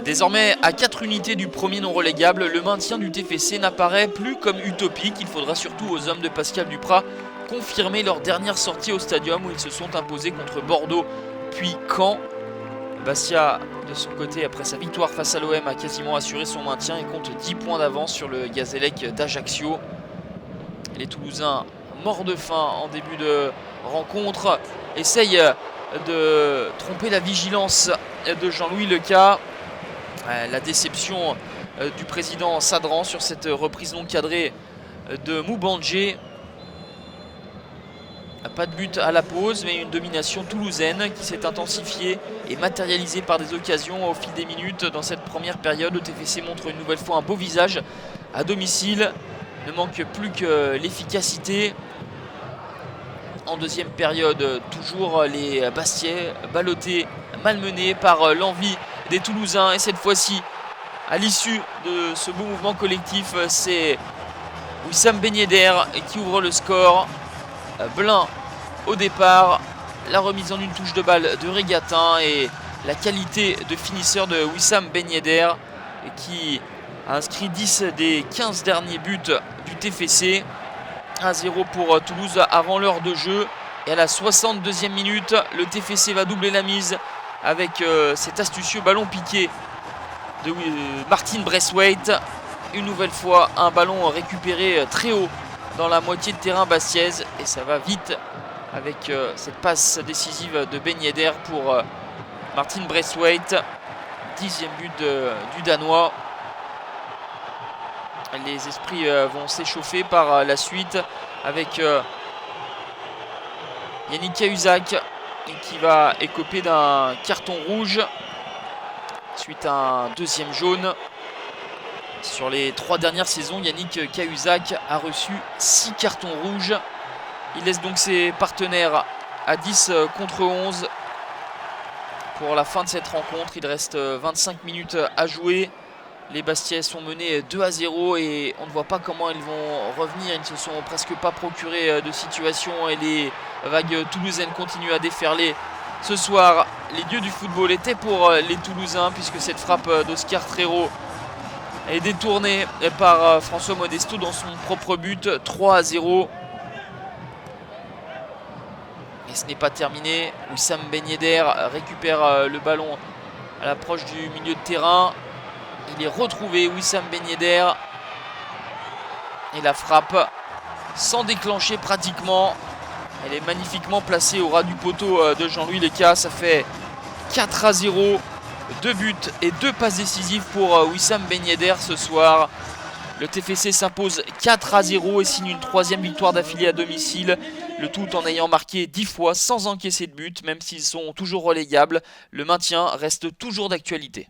Désormais, à 4 unités du premier non relégable, le maintien du TFC n'apparaît plus comme utopique. Il faudra surtout aux hommes de Pascal Duprat confirmer leur dernière sortie au stadium où ils se sont imposés contre Bordeaux puis Caen. Bastia, de son côté, après sa victoire face à l'OM, a quasiment assuré son maintien et compte 10 points d'avance sur le Gazélec d'Ajaccio. Les Toulousains, morts de faim en début de rencontre, essayent de tromper la vigilance de Jean-Louis Leca. La déception du président Sadran sur cette reprise non cadrée de Moubandje. Pas de but à la pause, mais une domination toulousaine qui s'est intensifiée et matérialisée par des occasions au fil des minutes. Dans cette première période, le TFC montre une nouvelle fois un beau visage à domicile. Ne manque plus que l'efficacité. En deuxième période, toujours les Bastiais ballottés, malmenés par l'envie des Toulousains. Et cette fois-ci, à l'issue de ce beau mouvement collectif, c'est Wissam Ben Yedder qui ouvre le score. Blin au départ, la remise en une touche de balle de Régatin et la qualité de finisseur de Wissam Ben Yedder qui a inscrit 10 des 15 derniers buts du TFC. 1-0 pour Toulouse avant l'heure de jeu. Et à la 62e minute, le TFC va doubler la mise avec cet astucieux ballon piqué de Martin Braithwaite. Une nouvelle fois, un ballon récupéré très haut dans la moitié de terrain bastiaise. Et ça va vite avec cette passe décisive de Ben Yedder pour Martin Braithwaite. 10e but du Danois. Les esprits vont s'échauffer par la suite avec Yannick Cahuzac qui va écoper d'un carton rouge suite à un deuxième jaune. Sur les 3 dernières saisons, Yannick Cahuzac a reçu 6 cartons rouges. Il laisse donc ses partenaires à 10 contre 11 pour la fin de cette rencontre. Il reste 25 minutes à jouer. Les Bastiais sont menés 2-0 et on ne voit pas comment ils vont revenir. Ils ne se sont presque pas procuré de situation et les vagues toulousaines continuent à déferler. Ce soir, les dieux du football étaient pour les Toulousains puisque cette frappe d'Oscar Trero est détournée par François Modesto dans son propre but. 3-0. Et ce n'est pas terminé. Wissam Ben Yedder récupère le ballon à l'approche du milieu de terrain. Il est retrouvé, Wissam Ben Yedder. Et la frappe, sans déclencher pratiquement, elle est magnifiquement placée au ras du poteau de Jean-Louis Leca. Ça fait 4-0, 2 buts et 2 passes décisives pour Wissam Ben Yedder ce soir. Le TFC s'impose 4-0 et signe une 3e victoire d'affilée à domicile. Le tout en ayant marqué 10 fois sans encaisser de but, même s'ils sont toujours relégables. Le maintien reste toujours d'actualité.